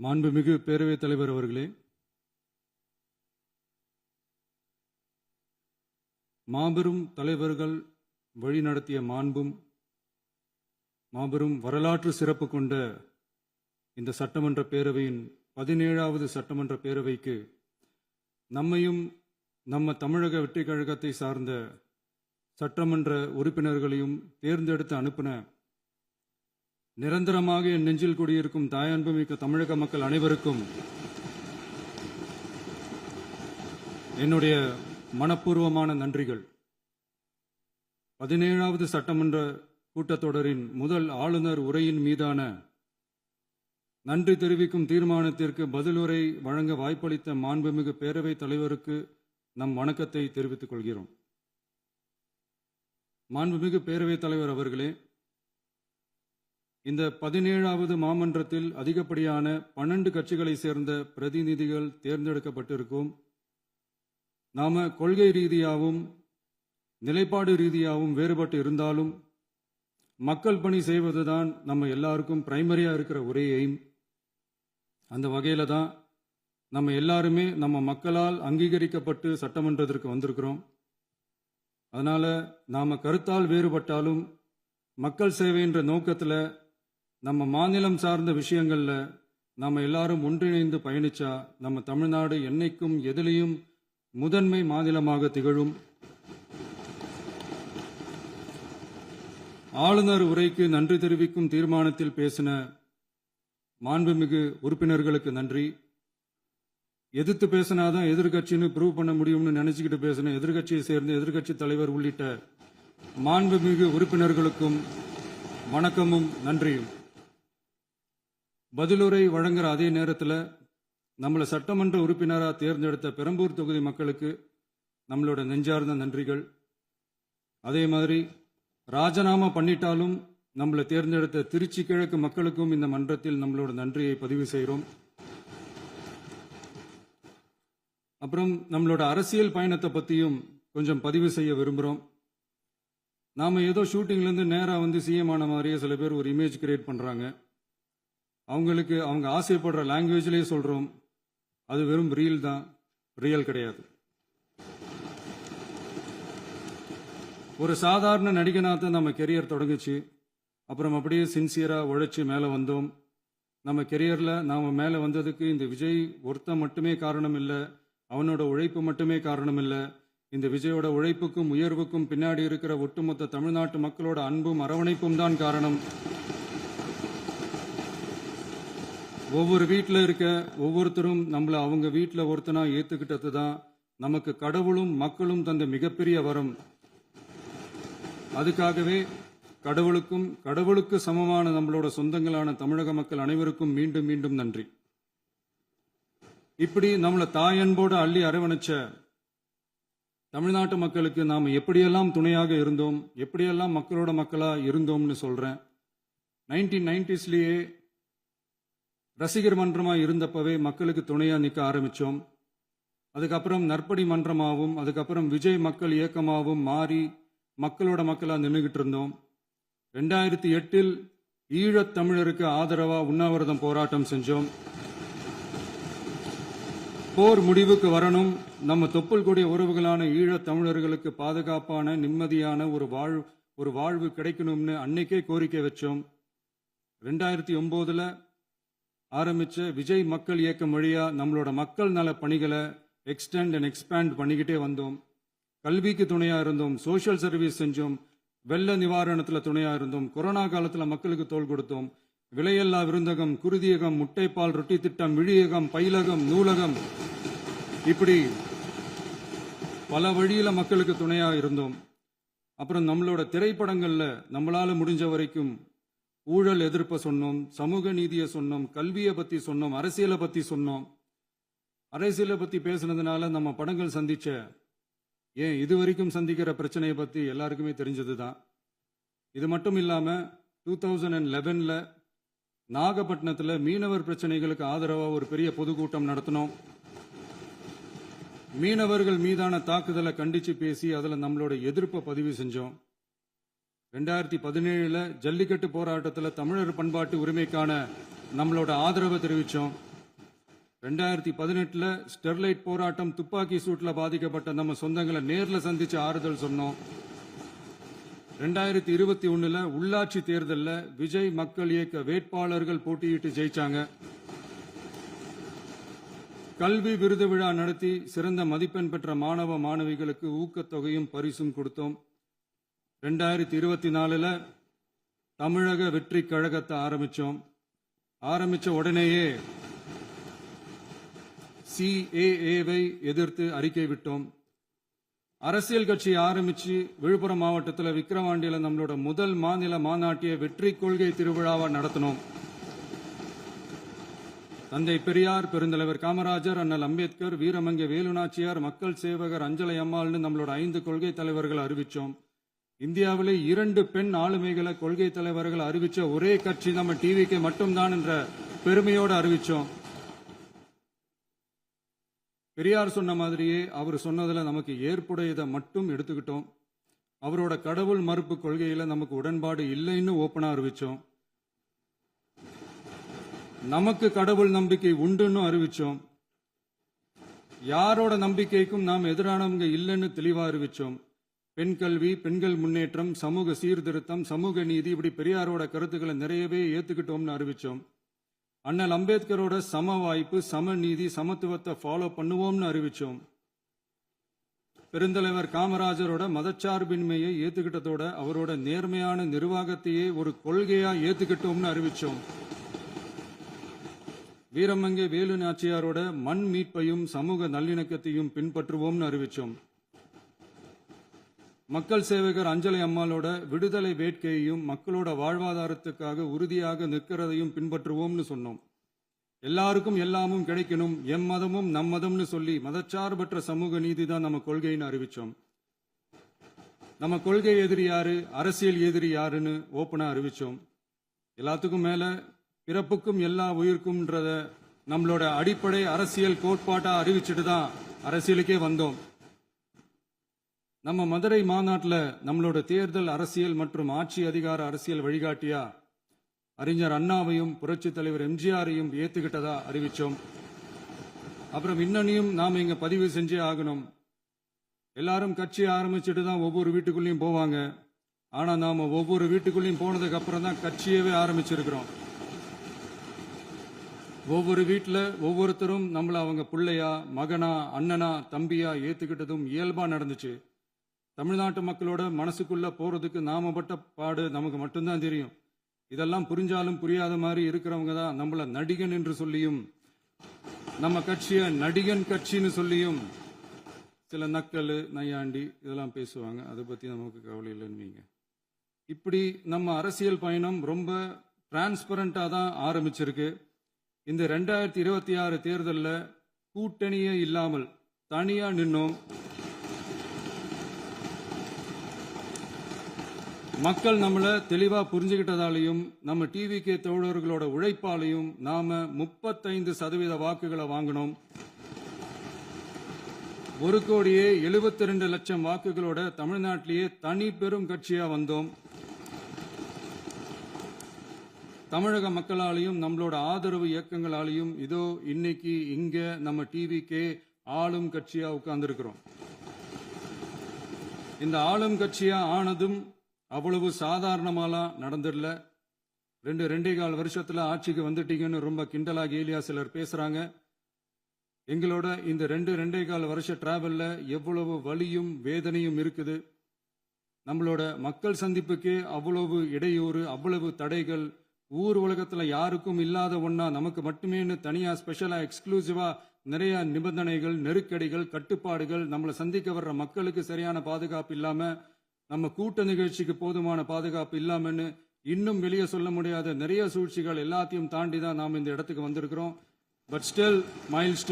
மாண்புமிகு பேரவைத் தலைவர் அவர்களே, மாபெரும் தலைவர்கள் வழிநடத்திய மாண்பும் மாபெரும் வரலாற்று சிறப்பு கொண்ட இந்த சட்டமன்ற பேரவையின் 17வது சட்டமன்ற பேரவைக்கு நம்மையும் நம்ம தமிழக வெற்றிக் கழகத்தை சார்ந்த சட்டமன்ற உறுப்பினர்களையும் தேர்ந்தெடுத்து அனுப்பின நிரந்தரமாக என் நெஞ்சில் குடியிருக்கும் தாயன்புமிக்க தமிழக மக்கள் அனைவருக்கும் என்னுடைய மனப்பூர்வமான நன்றிகள். 17வது சட்டமன்ற கூட்டத்தொடரின் முதல் ஆளுநர் உரையின் மீதான நன்றி தெரிவிக்கும் தீர்மானத்திற்கு பதிலுரை வழங்க வாய்ப்பளித்த மாண்புமிகு பேரவைத் தலைவருக்கு நம் வணக்கத்தை தெரிவித்துக் கொள்கிறோம். மாண்புமிகு பேரவைத் தலைவர் அவர்களே, இந்த 17வது மாமன்றத்தில் அதிகப்படியான 12 கட்சிகளை சேர்ந்த பிரதிநிதிகள் தேர்ந்தெடுக்கப்பட்டிருக்கும். நாம கொள்கை ரீதியாகவும் நிலைப்பாடு ரீதியாகவும் வேறுபட்டு இருந்தாலும் மக்கள் பணி செய்வதுதான் நம்ம எல்லாருக்கும் பிரைமரியா இருக்கிற ஒரே எய்ம். அந்த வகையில தான் நம்ம எல்லாருமே நம்ம மக்களால் அங்கீகரிக்கப்பட்டு சட்டமன்றத்திற்கு வந்திருக்கிறோம். அதனால நாம கருத்தால் வேறுபட்டாலும் மக்கள் சேவை என்ற நோக்கத்தில் நம்ம மாநிலம் சார்ந்த விஷயங்கள்ல நாம எல்லாரும் ஒன்றிணைந்து பயணிச்சா நம்ம தமிழ்நாடு என்னைக்கும் எதிலையும் முதன்மை மாநிலமாக திகழும். ஆளுநர் உரைக்கு நன்றி தெரிவிக்கும் தீர்மானத்தில் பேசின மாண்புமிகு உறுப்பினர்களுக்கு நன்றி. எதிர்த்து பேசினாதான் எதிர்கட்சின்னு ப்ரூவ் பண்ண முடியும்னு நினைச்சுக்கிட்டு பேசின எதிர்கட்சியை சேர்ந்த எதிர்கட்சி தலைவர் உள்ளிட்ட மாண்புமிகு உறுப்பினர்களுக்கும் வணக்கமும் நன்றியும். பதிலுரை வழங்குற அதே நேரத்தில் நம்மளை சட்டமன்ற உறுப்பினராக தேர்ந்தெடுத்த பெரம்பூர் தொகுதி மக்களுக்கு நம்மளோட நெஞ்சார்ந்த நன்றிகள். அதே மாதிரி ராஜினாமா பண்ணிட்டாலும் நம்மளை தேர்ந்தெடுத்த திருச்சி கிழக்கு மக்களுக்கும் இந்த மன்றத்தில் நம்மளோட நன்றியை பதிவு செய்கிறோம். அப்புறம் நம்மளோட அரசியல் பயணத்தை பற்றியும் கொஞ்சம் பதிவு செய்ய விரும்புகிறோம். நாம ஏதோ ஷூட்டிங்லேருந்து நேராக வந்து சிஎம் ஆன மாதிரியே சில பேர் ஒரு இமேஜ் கிரியேட் பண்ணுறாங்க. அவங்களுக்கு அவங்க ஆசைப்படுற லாங்குவேஜ்லேயே சொல்கிறோம், அது வெறும் ரீல் தான், ரியல் கிடையாது. ஒரு சாதாரண நடிகனாக நம்ம கெரியர் தொடங்குச்சு. அப்புறம் அப்படியே சின்சியராக உழைச்சி மேலே வந்தோம். நம்ம கெரியரில் நாம் மேலே வந்ததுக்கு இந்த விஜய் ஒருத்தன் மட்டுமே காரணம் இல்லை, அவனோட உழைப்பு மட்டுமே காரணம் இல்லை. இந்த விஜயோட உழைப்புக்கும் உயர்வுக்கும் பின்னாடி இருக்கிற ஒட்டுமொத்த தமிழ்நாட்டு மக்களோட அன்பும் அரவணைப்பும் தான் காரணம். ஒவ்வொரு வீட்டில் இருக்க ஒவ்வொருத்தரும் நம்மளை அவங்க வீட்டில் ஒருத்தனா ஏற்றுக்கிட்டது தான் நமக்கு கடவுளும் மக்களும் தந்த மிகப்பெரிய வரம். அதுக்காகவே கடவுளுக்கு சமமான நம்மளோட சொந்தங்களான தமிழக மக்கள் அனைவருக்கும் மீண்டும் மீண்டும் நன்றி. இப்படி நம்மளை தாயன்போடு அள்ளி அரவணைச்ச தமிழ்நாட்டு மக்களுக்கு நாம் எப்படியெல்லாம் துணையாக இருந்தோம், எப்படியெல்லாம் மக்களோட மக்களா இருந்தோம்னு சொல்றேன். 1990ஸ்லயே ரசிகர் மன்றமா இருந்தப்பவே மக்களுக்கு துணையா நிற்க ஆரம்பிச்சோம். அதுக்கப்புறம் நற்படி மன்றமாகவும் அதுக்கப்புறம் விஜய் மக்கள் இயக்கமாகவும் மாறி மக்களோட மக்களா நின்றுகிட்டு இருந்தோம். 2008 ஈழத் தமிழருக்கு ஆதரவா உண்ணாவிரதம் போராட்டம் செஞ்சோம். போர் முடிவுக்கு வரணும், நம்ம தொப்புள் கொடிய உறவுகளான ஈழத் தமிழர்களுக்கு பாதுகாப்பான நிம்மதியான ஒரு வாழ்வு கிடைக்கணும்னு அன்னைக்கே கோரிக்கை வச்சோம். 2009 ஆரம்பிச்ச விஜய் மக்கள் இயக்கம் வழியா நம்மளோட மக்கள் நல பணிகளை எக்ஸ்டெண்ட் அண்ட் எக்ஸ்பேண்ட் பண்ணிக்கிட்டே வந்தோம். கல்விக்கு துணையா இருந்தோம், சோஷியல் சர்வீஸ் செஞ்சோம், வெள்ள நிவாரணத்தில் துணையா இருந்தோம், கொரோனா காலத்தில் மக்களுக்கு தோள் கொடுத்தோம். விலையில்லா விருந்தகம், குருதியகம், முட்டைப்பால் ரொட்டி திட்டம், விழியகம், பயிலகம், நூலகம், இப்படி பல வழியில மக்களுக்கு துணையா இருந்தோம். அப்புறம் நம்மளோட திரைப்படங்கள்ல நம்மளால முடிஞ்ச வரைக்கும் ஊழல் எதிர்ப்பை சொன்னோம், சமூக நீதியை சொன்னோம், கல்வியை பத்தி சொன்னோம், அரசியலை பத்தி சொன்னோம். அரசியலை பத்தி பேசுனதுனால நம்ம படங்கள் சந்திச்ச இதுவரைக்கும் சந்திக்கிற பிரச்சனையை பத்தி எல்லாருக்குமே தெரிஞ்சதுதான். இது மட்டும் இல்லாம 2011 நாகப்பட்டினத்தில் மீனவர் பிரச்சனைகளுக்கு ஆதரவா ஒரு பெரிய பொதுக்கூட்டம் நடத்தினோம். மீனவர்கள் மீதான தாக்குதலை கண்டிச்சு பேசி அதுல நம்மளோட எதிர்ப்பை பதிவு செஞ்சோம். 2017 ஜல்லிக்கட்டு போராட்டத்தில் தமிழர் பண்பாட்டு உரிமைக்கான நம்மளோட ஆதரவை தெரிவித்தோம். 2018 ஸ்டெர்லைட் போராட்டம் துப்பாக்கி சூட்ல பாதிக்கப்பட்ட நம்ம சொந்தங்களை நேர்ல சந்திச்சு ஆறுதல் சொன்னோம். 2021 உள்ளாட்சி தேர்தலில் விஜய் மக்கள் இயக்க வேட்பாளர்கள் போட்டியிட்டு ஜெயிச்சாங்க. கல்வி விருது விழா நடத்தி சிறந்த மதிப்பெண் பெற்ற மாணவ மாணவிகளுக்கு ஊக்கத்தொகையும் பரிசும் கொடுத்தோம். 2024 தமிழக வெற்றி கழகத்தை ஆரம்பிச்ச உடனேயே CAA-வை எதிர்த்து அறிக்கை விட்டோம். அரசியல் கட்சி ஆரம்பிச்சு விழுப்புரம் மாவட்டத்தில் விக்கிரவாண்டியில நம்மளோட முதல் மாநில மாநாட்டிய வெற்றி கொள்கை திருவிழாவை நடத்தினோம். தந்தை பெரியார், பெருந்தலைவர் காமராஜர், அண்ணல் அம்பேத்கர், வீரமங்கை வேலுநாச்சியார், மக்கள் சேவகர் அஞ்சலை அம்மாள்னு நம்மளோட 5 கொள்கை தலைவர்கள் அறிவிச்சோம். இந்தியாவிலே 2 பெண் ஆளுமைகளை கொள்கை தலைவர்கள் அறிவிச்ச ஒரே கட்சி நம்ம டிவிக்கு மட்டும்தான் என்ற பெருமையோடு அறிவிச்சோம். பெரியார் சொன்ன மாதிரியே அவர் சொன்னதுல நமக்கு ஏற்புடையதை மட்டும் எடுத்துக்கிட்டோம். அவரோட கடவுள் மறுப்பு கொள்கையில நமக்கு உடன்பாடு இல்லைன்னு ஓப்பனா அறிவிச்சோம். நமக்கு கடவுள் நம்பிக்கை உண்டுன்னு அறிவிச்சோம். யாரோட நம்பிக்கைக்கும் நாம் எதிரானவங்க இல்லைன்னு தெளிவா அறிவிச்சோம். பெண் கல்வி, பெண்கள் முன்னேற்றம், சமூக சீர்திருத்தம், சமூக நீதி, இப்படி பெரியாரோட கருத்துக்களை நிறையவே ஏத்துக்கிட்டோம்னு அறிவிச்சோம். அண்ணல் அம்பேத்கரோட சம வாய்ப்பு, சமநீதி, சமத்துவத்தை ஃபாலோ பண்ணுவோம்னு அறிவிச்சோம். பெருந்தலைவர் காமராஜரோட மதச்சார்பின்மையை ஏத்துக்கிட்டதோட அவரோட நேர்மையான நிர்வாகத்தையே ஒரு கொள்கையா ஏத்துக்கிட்டோம்னு அறிவிச்சோம். வீரமங்கை வேலு நாச்சியாரோட மண் மீட்பையும் சமூக நல்லிணக்கத்தையும் பின்பற்றுவோம்னு அறிவிச்சோம். மக்கள் சேவகர் அஞ்சலை அம்மாளோட விடுதலை வேட்கையையும் மக்களோட வாழ்வாதாரத்துக்காக உறுதியாக நிற்கிறதையும் பின்பற்றுவோம்னு சொன்னோம். எல்லாருக்கும் எல்லாமும் கிடைக்கணும், எம் மதமும் நம் மதம்னு சொல்லி மதச்சார்பற்ற சமூக நீதி தான் நம்ம கொள்கைன்னு அறிவிச்சோம். நம்ம கொள்கை எதிரி யாரு, அரசியல் எதிரி யாருன்னு ஓப்பனா அறிவிச்சோம். எல்லாத்துக்கும் மேல பிறப்புக்கும் எல்லா உயிருக்கும்ன்றத நம்மளோட அடிப்படை அரசியல் கோட்பாட்டா அறிவிச்சுட்டு தான் அரசியலுக்கே வந்தோம். நம்ம மதுரை மாநாட்டில் நம்மளோட தேர்தல் அரசியல் மற்றும் ஆட்சி அதிகார அரசியல் வழிகாட்டியா அறிஞர் அண்ணாவையும் புரட்சி தலைவர் எம்ஜிஆரையும் ஏத்துக்கிட்டதா அறிவிச்சோம். அப்புறம் இன்னனையும் நாம இங்க பதிவு செஞ்சே ஆகணும். எல்லாரும் கட்சி ஆரம்பிச்சுட்டு தான் ஒவ்வொரு வீட்டுக்குள்ளேயும் போவாங்க. ஆனா நாம ஒவ்வொரு வீட்டுக்குள்ளேயும் போனதுக்கு அப்புறம் தான் கட்சியவே ஆரம்பிச்சிருக்கிறோம். ஒவ்வொரு வீட்டில் ஒவ்வொருத்தரும் நம்மள அவங்க பிள்ளையா, மகனா, அண்ணனா, தம்பியா ஏத்துக்கிட்டதும் இயல்பா நடந்துச்சு. தமிழ்நாட்டு மக்களோட மனசுக்குள்ள போறதுக்கு நாம பட்ட பாடு நமக்கு மட்டும்தான் தெரியும். இதெல்லாம் புரிஞ்சாலும் புரியாத மாதிரி இருக்கிறவங்க தான் நம்மள நடிகன் என்று சொல்லியும் நம்ம கட்சிய நடிகன் கட்சின்னு சொல்லியும் சில நக்கல், நையாண்டி இதெல்லாம் பேசுவாங்க. அதை பத்தி நமக்கு கவலை இல்லைன்னு. இப்படி நம்ம அரசியல் பயணம் ரொம்ப டிரான்ஸ்பரண்டா தான் ஆரம்பிச்சிருக்கு. இந்த 2026 தேர்தலில் கூட்டணியே இல்லாமல் தனியா நின்னோம். மக்கள் நம்மள தெளிவா புரிஞ்சுக்கிட்டதாலையும் நம்ம டிவிகே தோழர்களோட உழைப்பாலையும் நாம 35% வாக்குகளை வாங்கினோம். 1,72,00,000 வாக்குகளோட தமிழ்நாட்டிலேயே தனி பெரும் கட்சியா வந்தோம். தமிழக மக்களாலையும் நம்மளோட ஆதரவு இயக்கங்களாலையும் இதோ இன்னைக்கு இங்க நம்ம டிவிகே ஆளும் கட்சியா உட்கார்ந்துருக்கிறோம். இந்த ஆளும் கட்சியா ஆனதும் அவ்வளவு சாதாரணமாலாம் நடந்துடல. 2.25 வருஷத்துல ஆட்சிக்கு வந்துட்டீங்கன்னு ரொம்ப கிண்டலா கேலியா சிலர் பேசுறாங்க. எங்களோட இந்த 2.25 வருஷ டிராவல்ல எவ்வளவு வலியும் வேதனையும் இருக்குது. நம்மளோட மக்கள் சந்திப்புக்கே அவ்வளவு இடையூறு, அவ்வளவு தடைகள், ஊர் உலகத்துல யாருக்கும் இல்லாத ஒன்னா நமக்கு மட்டுமேன்னு தனியா ஸ்பெஷலா எக்ஸ்க்ளூசிவா நிறைய நிபந்தனைகள், நெருக்கடிகள், கட்டுப்பாடுகள், நம்மளை சந்திக்க வர்ற மக்களுக்கு சரியான பாதுகாப்பு இல்லாம, நம்ம கூட்ட நிகழ்ச்சிக்கு போதுமான பாதுகாப்பு இல்லாமன்னு இன்னும் வெளியே சொல்ல முடியாத நிறைய சூழ்ச்சிகள் எல்லாத்தையும் தாண்டி தான் நாம் இந்த இடத்துக்கு வந்திருக்கிறோம். But still miles to